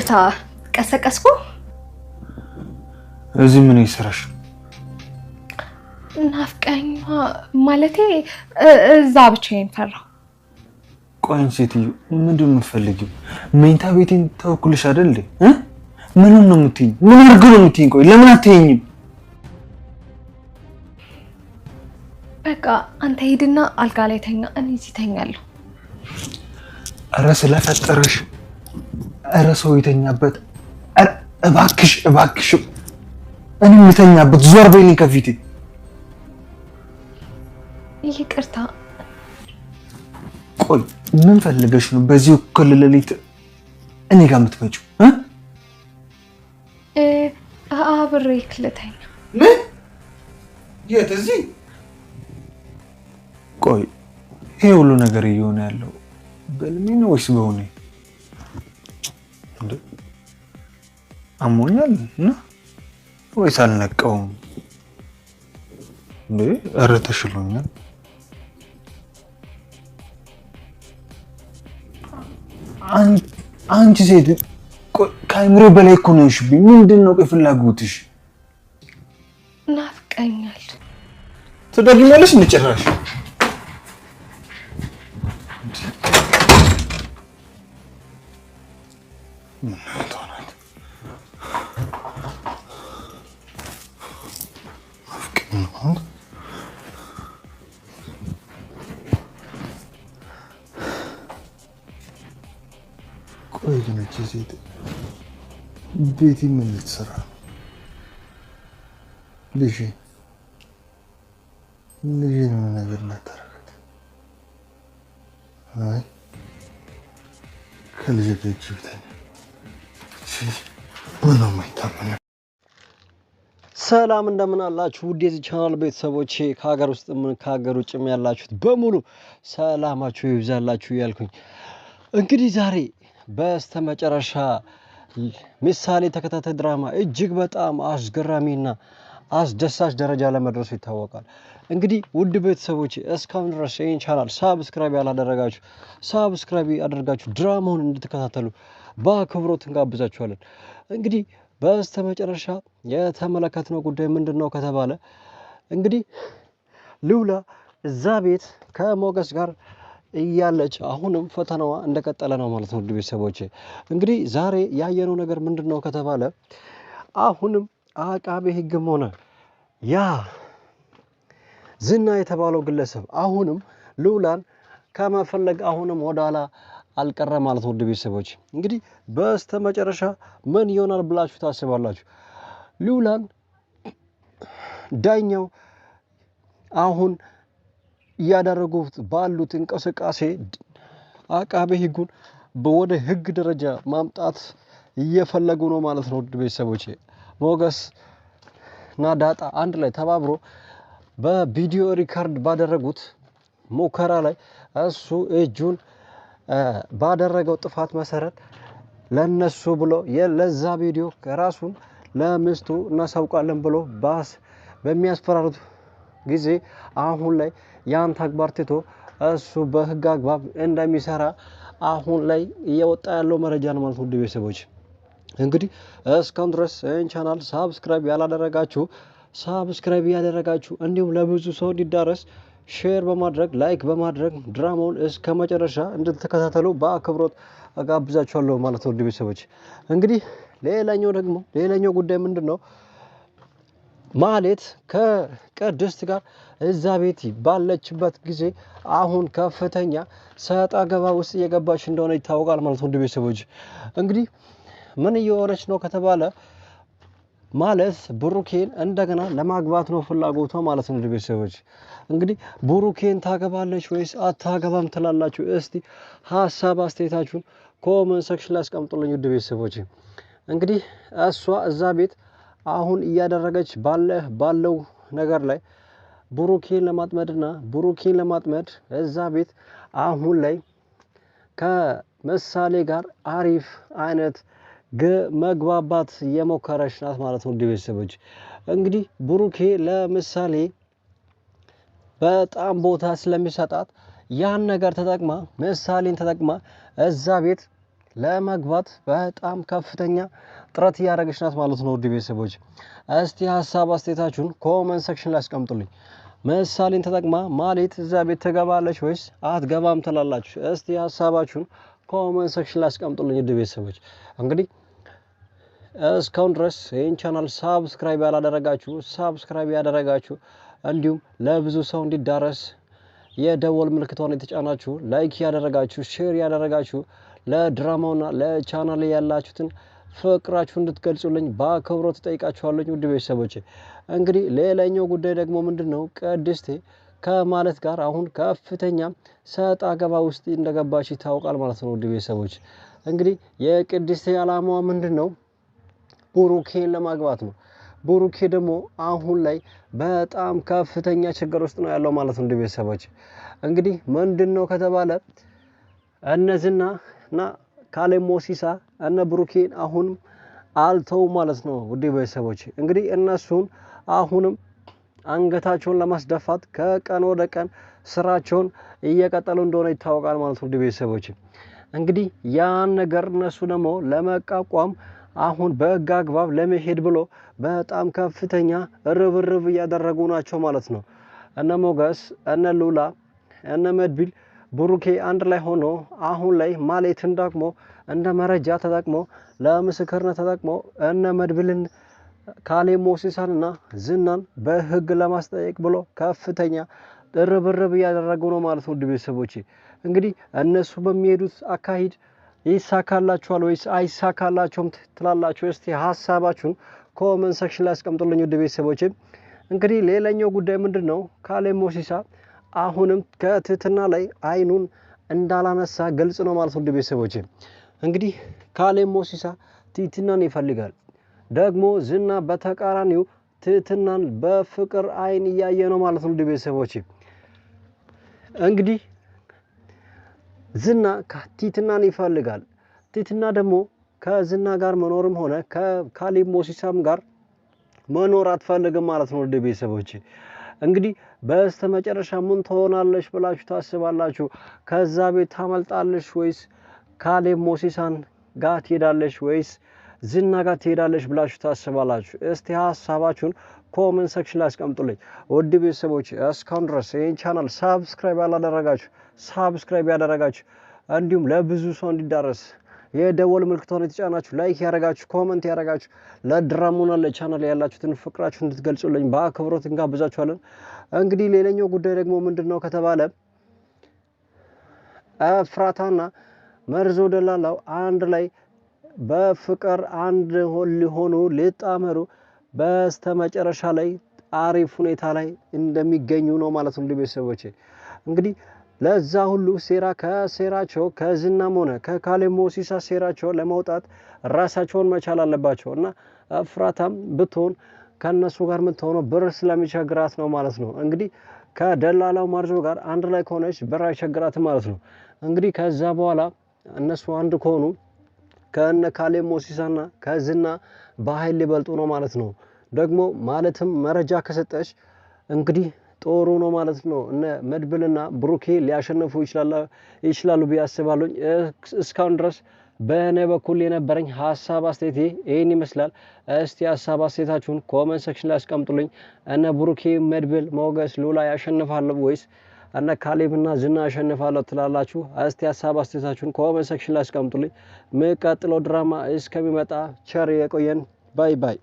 ይቅርታ ቀሰቀስኩ እዚህ ምን ይሰራሽ ናፍቀኝ ማለቴ እዛ ብቻዬን ፈራሁ ቆይን ሴትዮ ምንድነው የምትፈልጊው መኝታ ቤቴን ተወኩልሽ አይደል ምን ነው የምትይኝ ምን አድርግ ነው የምትይኝ ቆይ ለምን አትይኝም በቃ አንተ ሄድና አልጋ ላይ ተኛ እኔ እዚህ ተኛለሁ ኧረ ስለፈጠረሽ ኧረ ሰው የተኛበት ኧረ እባክሽ እኔ የምተኛበት ዞር በይልኝ ከፊቴ ይቅርታ ቆይ ምን ፈልገሽ ነው በዚህ እኩል ሌሊት እኔ ጋር የምትመጪው አብሬክ ልተኛ ምን የት እዚህ ቆይ ይሄ ሁሉ ነገር እየሆነ ያለው በልሜ ነው ወይስ በሆነ እንዴ አሞኛል እና ወይስ አልነቀውም እንዴ ኧረ ተሽሎኛል አንቺ ሴት ከአይምሮ በላይ እኮ ነሽብኝ ምንድነው ፍላጎትሽ ናፍቀኛል ትደግሚያለሽ እንጨራሽ ቆይ ግን እቺ ሴት ቤቲ ምን ልትሰራ ልጅ ነው ነገር እናታረጋት አይ ከልጅ ልጅ ብታኝ ምንም አይታመን ሰላም እንደምን አላችሁ ውድ የዚህ ቻናል ቤተሰቦቼ ከሀገር ውስጥም ከሀገር ውጭም ያላችሁት በሙሉ ሰላማችሁ ይብዛላችሁ እያልኩኝ እንግዲህ ዛሬ በስተመጨረሻ ምሳሌ ተከታታይ ድራማ እጅግ በጣም አስገራሚና አስደሳች ደረጃ ለመድረሱ ይታወቃል። እንግዲህ ውድ ቤተሰቦቼ እስካሁን ድረስ ይህን ቻናል ሳብስክራይብ ያላደረጋችሁ ሳብስክራይብ አድርጋችሁ ድራማውን እንድትከታተሉ በአክብሮት እንጋብዛችኋለን። እንግዲህ በስተመጨረሻ የተመለከትነው ጉዳይ ምንድነው ከተባለ እንግዲህ ሉላ እዛ ቤት ከሞገስ ጋር እያለች አሁንም ፈተናዋ እንደቀጠለ ነው ማለት ነው። ውድ ቤተሰቦቼ እንግዲህ ዛሬ ያየነው ነገር ምንድነው ከተባለ አሁንም አቃቤ ሕግም ሆነ ያ ዝና የተባለው ግለሰብ አሁንም ሉላን ከመፈለግ አሁንም ወደኋላ አልቀረ ማለት ነው። ውድ ቤተሰቦች እንግዲህ በስተመጨረሻ ምን ይሆናል ብላችሁ ታስባላችሁ? ሉላን ዳኛው አሁን እያደረጉት ባሉት እንቅስቃሴ አቃቤ ሕጉን ወደ ሕግ ደረጃ ማምጣት እየፈለጉ ነው ማለት ነው። ውድ ቤተሰቦቼ ሞገስ እና ዳጣ አንድ ላይ ተባብሮ በቪዲዮ ሪካርድ ባደረጉት ሙከራ ላይ እሱ እጁን ባደረገው ጥፋት መሰረት ለነሱ ብሎ ለዛ ቪዲዮ ራሱን ለሚስቱ እናሳውቃለን ብሎ በሚያስፈራሩት ጊዜ አሁን ላይ ያን ተግባር ትቶ እሱ በህግ አግባብ እንደሚሰራ አሁን ላይ እየወጣ ያለው መረጃ ነው ማለት ነው። ውድ ቤተሰቦች እንግዲህ እስካሁን ድረስ ይህን ቻናል ሳብስክራይብ ያላደረጋችሁ ሳብስክራይብ ያደረጋችሁ እንዲሁም ለብዙ ሰው እንዲዳረስ ሼር በማድረግ ላይክ በማድረግ ድራማውን እስከ መጨረሻ እንድትከታተሉ በአክብሮት አጋብዛችኋለሁ ማለት ነው። ውድ ቤተሰቦች እንግዲህ ሌላኛው ጉዳይ ምንድነው? ማለት ከቅድስት ጋር እዛ ቤት ባለችበት ጊዜ አሁን ከፍተኛ ሰጣ ገባ ውስጥ እየገባች እንደሆነ ይታወቃል ማለት ነው። ውድ ቤተሰቦች እንግዲህ ምን እየሆነች ነው ከተባለ ማለት ብሩኬን እንደገና ለማግባት ነው ፍላጎቷ ማለት ነው። ውድ ቤተሰቦች እንግዲህ ብሩኬን ታገባለች ወይስ አታገባም ትላላችሁ? እስቲ ሀሳብ አስተያየታችሁን ኮሜንት ሴክሽን ላይ አስቀምጡልኝ። ውድ ቤተሰቦች እንግዲህ እሷ እዛ ቤት አሁን እያደረገች ባለው ነገር ላይ ብሩኬን ለማጥመድ እዛ ቤት አሁን ላይ ከምሳሌ ጋር አሪፍ አይነት መግባባት የሞከረች ናት ማለት ነው። ውድ ቤተሰቦች እንግዲህ ብሩኬ ለምሳሌ በጣም ቦታ ስለሚሰጣት ያን ነገር ተጠቅማ ምሳሌን ተጠቅማ እዛ ቤት ለመግባት በጣም ከፍተኛ ጥረት እያደረገች ናት ማለት ነው። ውድ ቤተሰቦች እስቲ ሀሳብ አስተያየታችሁን ኮመንት ሴክሽን ላይ አስቀምጡልኝ። ምሳሌን ተጠቅማ ማህሌት እዛ ቤት ትገባለች ወይስ አትገባም ትላላችሁ? እስቲ ሀሳባችሁን ኮመንት ሴክሽን ላይ አስቀምጡልኝ። ውድ ቤተሰቦች እንግዲህ እስካሁን ድረስ ይህን ቻናል ሳብስክራይብ ያላደረጋችሁ ሳብስክራይብ ያደረጋችሁ እንዲሁም ለብዙ ሰው እንዲዳረስ የደወል ምልክቷን የተጫናችሁ ላይክ ያደረጋችሁ ሼር ያደረጋችሁ ለድራማውና ለቻናል ያላችሁትን ፍቅራችሁ እንድትገልጹልኝ በአክብሮት ጠይቃችኋለሁ። ውድ ቤተሰቦቼ እንግዲህ ሌላኛው ጉዳይ ደግሞ ምንድነው ቅድስቴ ከማለት ጋር አሁን ከፍተኛ ሰጣ ገባ ውስጥ እንደገባች ይታወቃል ማለት ነው። ውድ ቤተሰቦች እንግዲህ የቅድስቴ ዓላማዋ ምንድነው? ቡሩኬን ለማግባት ነው። ቡሩኬ ደግሞ አሁን ላይ በጣም ከፍተኛ ችግር ውስጥ ነው ያለው ማለት ነው። ውድ ቤተሰቦች እንግዲህ ምንድነው ከተባለ እነዚህና ካሌብ ሞሲሳ እነ ቡሩኬን አሁንም አልተው ማለት ነው። ውድ ቤተሰቦች እንግዲህ እነሱን አሁንም አንገታቸውን ለማስደፋት ከቀን ወደ ቀን ስራቸውን እየቀጠሉ እንደሆነ ይታወቃል ማለት ነው። ውድ ቤተሰቦች እንግዲህ ያን ነገር እነሱ ደግሞ ለመቋቋም አሁን በህግ አግባብ ለመሄድ ብሎ በጣም ከፍተኛ ርብርብ እያደረጉ ናቸው ማለት ነው። እነ ሞገስ እነ ሉላ እነ መድብል ቡሩኬ አንድ ላይ ሆኖ አሁን ላይ ማህሌትን ደግሞ እንደ መረጃ ተጠቅሞ ለምስክርነት ተጠቅሞ እነ መድብልን ካሌብ ሞሲሳንና ዝናን በህግ ለማስጠየቅ ብሎ ከፍተኛ ርብርብ እያደረጉ ነው ማለት ነው። ውድ ቤተሰቦቼ እንግዲህ እነሱ በሚሄዱት አካሂድ ይሳካላችኋል ወይስ አይሳካላችሁም ትላላችሁ? እስቲ ሀሳባችሁን ኮመንት ሴክሽን ላይ አስቀምጡልኝ። ውድ ቤተሰቦቼ እንግዲህ ሌላኛው ጉዳይ ምንድነው? ካሌብ ሞሲሳ አሁንም ከትህትና ላይ አይኑን እንዳላነሳ ግልጽ ነው ማለት ነው። ውድ ቤተሰቦቼ እንግዲህ ካሌብ ሞሲሳ ትህትናን ይፈልጋል። ደግሞ ዝና በተቃራኒው ትህትናን በፍቅር አይን እያየ ነው ማለት ነው። ውድ ቤተሰቦቼ እንግዲህ ዝና ትህትናን ይፈልጋል። ትህትና ደግሞ ከዝና ጋር መኖርም ሆነ ከካሌብ ሞሲሳም ጋር መኖር አትፈልግም ማለት ነው። ውድ ቤተሰቦቼ እንግዲህ በስተመጨረሻ ምን ትሆናለች ብላችሁ ታስባላችሁ? ከዛ ቤት ታመልጣለች ወይስ ካሌብ ሞሲሳን ጋር ትሄዳለች ወይስ ዝና ጋር ትሄዳለች ብላችሁ ታስባላችሁ? እስቲ ሀሳባችሁን ኮመንት ሴክሽን ላይ አስቀምጡልኝ። ውድ ቤተሰቦች እስካሁን ድረስ ይህን ቻናል ሳብስክራይብ ያላደረጋችሁ ሳብስክራይብ ያደረጋችሁ እንዲሁም ለብዙ ሰው እንዲዳረስ የደወል ምልክቷን የተጫናችሁ ላይክ ያደረጋችሁ ኮመንት ያደረጋችሁ ለድራማውና ለቻናል ያላችሁትን ፍቅራችሁ እንድትገልጹልኝ በአክብሮት እንጋብዛችኋለን። እንግዲህ ሌላኛው ጉዳይ ደግሞ ምንድነው ከተባለ ኤፍራታና መርዞ ደላላው አንድ ላይ በፍቅር አንድ ሊሆኑ ሊጣመሩ በስተመጨረሻ ላይ አሪፍ ሁኔታ ላይ እንደሚገኙ ነው ማለት ነው። ቤተሰቦቼ እንግዲህ ለዛ ሁሉ ሴራ ከሴራቸው ከዝናም ሆነ ከካሌብ ሞሲሳ ሴራቸው ለማውጣት ራሳቸውን መቻል አለባቸው እና ኤፍራታም ብትሆን ከነሱ ጋር የምትሆነው ብር ስለሚቸግራት ነው ማለት ነው። እንግዲህ ከደላላው መርዞ ጋር አንድ ላይ ከሆነች ብር አይቸግራትም ማለት ነው። እንግዲህ ከዛ በኋላ እነሱ አንድ ከሆኑ ከነ ካሌብ ሞሲሳና ከዝና በኃይል ሊበልጡ ነው ማለት ነው። ደግሞ ማለትም መረጃ ከሰጠች እንግዲህ ጦሩ ነው ማለት ነው። እነ መድብልና ብሩኬ ሊያሸንፉ ይችላሉ ቢያስባሉኝ። እስካሁን ድረስ በእኔ በኩል የነበረኝ ሀሳብ አስተያየቴ ይህን ይመስላል። እስቲ ሀሳብ አስተያየታችሁን ኮመንት ሴክሽን ላይ አስቀምጡልኝ። እነ ብሩኬ፣ መድብል፣ ሞገስ፣ ሉላ ያሸንፋሉ ወይስ እነ ካሌብና ዝና ያሸንፋሉ ትላላችሁ? እስቲ ሀሳብ አስተያየታችሁን ኮመንት ሴክሽን ላይ አስቀምጡልኝ። የሚቀጥለው ድራማ እስከሚመጣ ቸር የቆየን። ባይ ባይ።